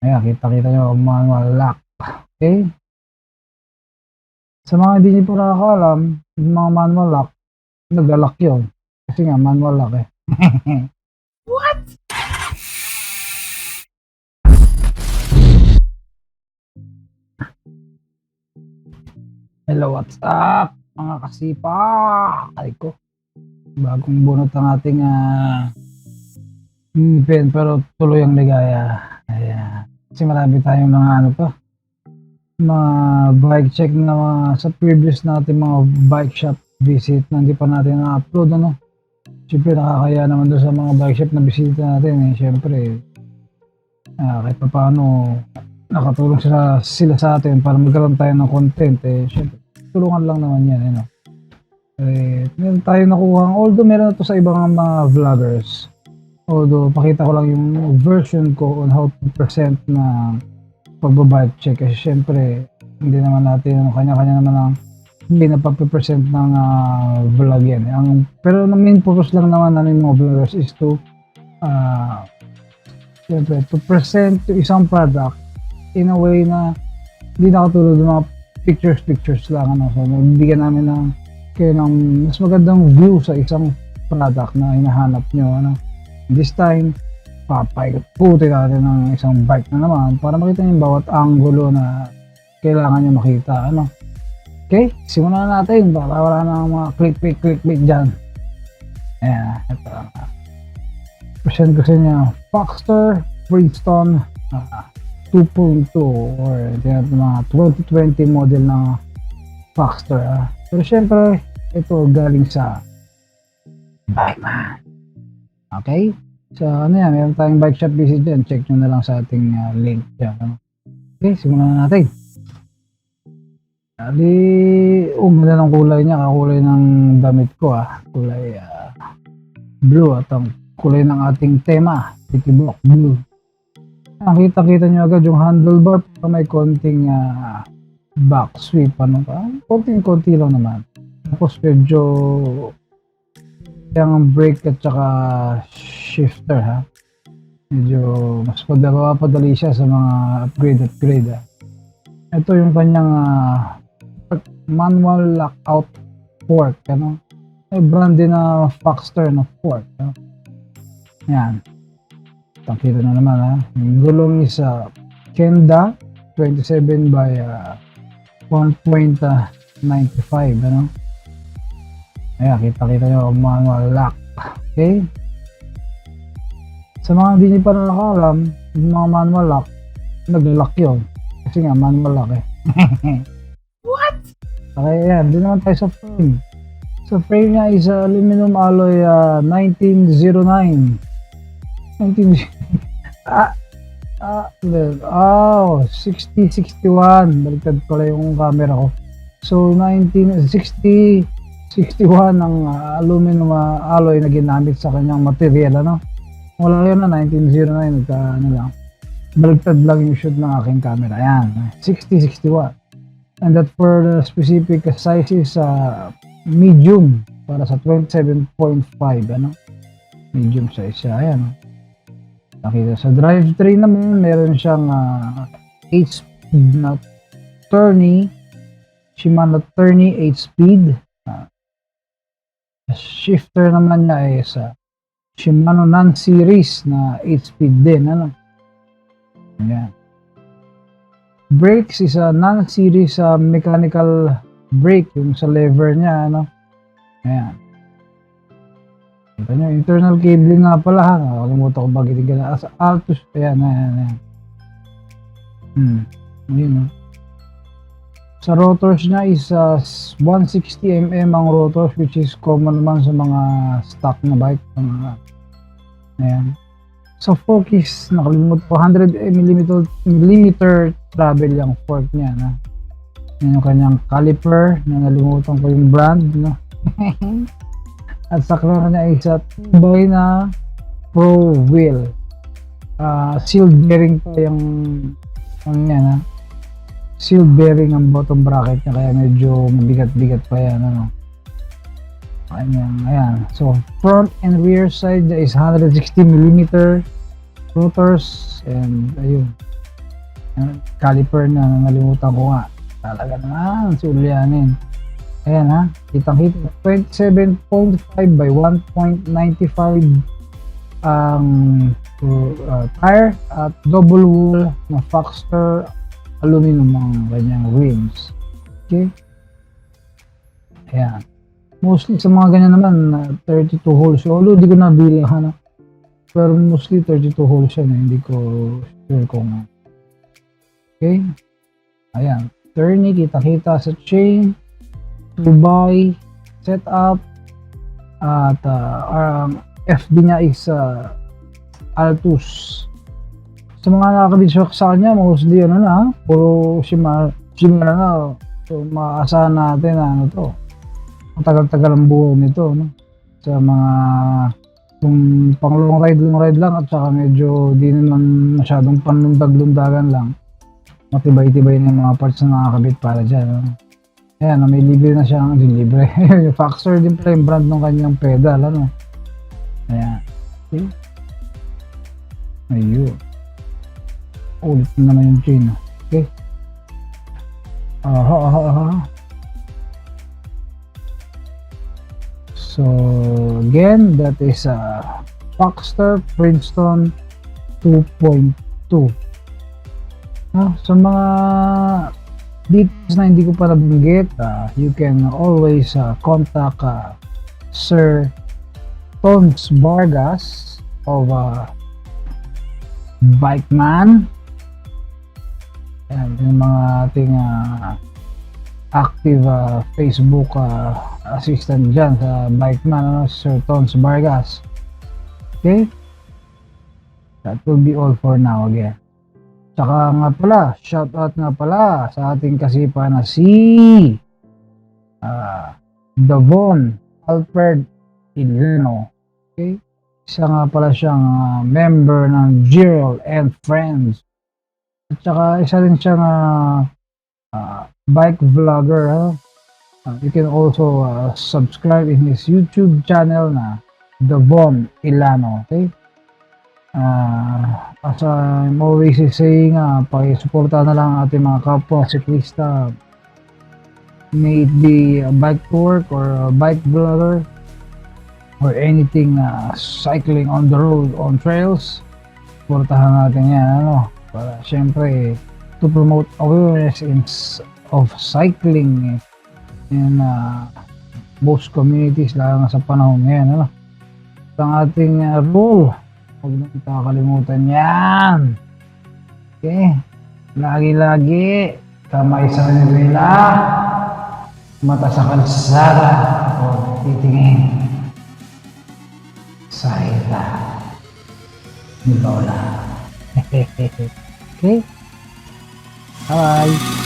Ayan, kita-kita nyo, manual lock. Okay? Sa mga hindi nyo pa nakakaalam, yung mga manual lock, nag-lock yun. Kasi nga, manual lock eh. What? Hello, what's up? Mga kasipa! Ay ko. Bagong bunot ang ating pen, pero tuloy ang ligaya. Ayan. Kasi marami tayong mga ano pa. Mga bike check na sa previous natin mga bike shop visit na hindi pa natin na-upload, ano. Siyempre nakakaya naman doon sa mga bike shop na bisita natin eh. Siyempre kahit pa paano nakatulong sila sa atin para magkaroon tayo ng content eh. Siyempre tulungan lang naman yan, you know. Meron tayo nakuha, although meron na to sa ibang mga vloggers, although pakita ko lang yung version ko on how to present na pagbabike check kasi syempre hindi naman natin kanya-kanya naman ang hindi na papipresent ng vlog yan. Pero ang main purpose lang naman ng mga vloggers is to syempre to present to isang product in a way na hindi nakatulog ng mga pictures lang, ano. So magbibigyan namin ng mas magandang view sa isang product na hinahanap nyo, ano. This time papaikutin natin ng isang bike na naman para makita nyo yung bawat angulo na kailangan nyo makita, ano. Okay, simulan na natin para wala na mga clickbait dyan. Ayan, ito present ko sa inyo Foxter Princeton 2.2 or mga 2020 model ng Foxter. Pero syempre ito galing sa bike man. Okay, so ano yan, meron tayong bike shop visit dyan, check nyo na lang sa ating link dyan. Okay, simulan na natin. Ganda ng kulay niya, kakulay ng damit ko kulay blue at ang kulay ng ating tema, TTbok blue. Kita nyo agad yung handlebar para may konting back sweep, ano pa, konti lang naman. Tapos medyo yung brake at saka shifter medyo mas padali siya sa mga upgrade. Ito yung kanyang manual lockout fork, ano. May brand din na Foxter na fork, ano. Yan. Pakita na naman yung gulong is Kenda 27 by 1.95, ano. Ayan, kita nyo manual lock. Okay, sa mga hindi nyo pa nakakalam, yung mga manual lock, nag-lock yun kasi nga manual lock eh. What? Okay, ayan, din naman tayo sa frame. So frame niya is aluminum alloy 1909 6061, baliktad pala yung camera ko. So 1960 61 ang aluminum alloy na ginamit sa kanyang material, ano. Wala yun na 1909, ano lang, baliktad lang yung shoot ng aking camera. Ayan, 6061, and that for the specific size is medium para sa 27.5, ano, medium size siya. Ayan, nakita sa drivetrain naman meron siyang 8-speed na Tourney, Shimano Tourney 8-speed. Shifter naman niya ay sa Shimano non-series na 8-speed din, ano. Ayan. Brakes is a non-series mechanical brake, yung sa lever niya, ano. Ayan. Kita nyo, internal cabling nga pala nakalimutan ko bakit sa Altus. Ayan. Yun, sa rotors niya is 160mm ang rotors, which is common naman sa mga stock na bike. Ayan. Sa fork is nakalimutan ko 100mm travel yung fork niya, no? Yan yung kanyang caliper na nalimutan ko yung brand, no? At sa klaro niya is tubay na Prowheel. Sealed bearing pa yung yan, sealed bearing ang bottom bracket niya, kaya medyo mabigat-bigat pa yan, ano. Ayan. So front and rear side is 160mm rotors, and ayun, Caliper na nalimutan ko nga. Talaga naman si Ulyanin. Ayan ha, kitang-kita 27.5 by 1.95 ang tire at double wool na Foxter aluminum ang kanyang rims. Okay? Ayan. Mostly sa mga ganyan naman 32 holes. Although di ko nabilang pero mostly 32 holes yan. Hindi ko sure kung okay. Ayan. Tourney, kita-kita sa chain. 2x setup at ang FD niya is Altus. Sa mga nakakabitsyo sa kanya, mostly puro Shimano na. So maasahan natin na to. Matagal-tagal ang buhay nito, no? Sa mga kung pang long ride lang at saka medyo di naman masyadong panlundag-lundagan lang. Matibay-tibay na yung mga parts na nakakabit para dyan, no? Ayan, may libre na siyang libre. Yung Foxter din pala yung brand ng kanyang pedal, ano? Ayan. Okay. Ayun. Ulit na naman yung chain, okay? So, again, that is Foxter Princeton 2.2. Sa mga details na hindi ko pa nabanggit, you can always contact Sir Tons Vargas of Bike Man. Ayan, yung mga ating active Facebook assistant dyan sa Bike Man, Sir Tons Vargas. Okay? That will be all for now again. Tsaka nga pala, shoutout nga pala sa ating kasipa na si Davon Alfred Ileno. Okay? Isa nga pala siyang member ng Gerald and Friends. At saka isa rin siyang bike vlogger. You can also subscribe in his YouTube channel na Davon Ileno. Okay? As I'm always saying, pakisuporta na lang ang ating mga kapwa siklista, may it be a bike work or a bike vlogger or anything cycling on the road, on trails. Suportahan natin yan, para syempre to promote awareness of cycling in most communities, lalo na sa panahon ngayon, ang ating role. Huwag na kakalimutan yan. Okay? Lagi-lagi, kamay sa nila, mata sa kalsada, o titingin sa ita. Hindi ba wala? Okay? Bye!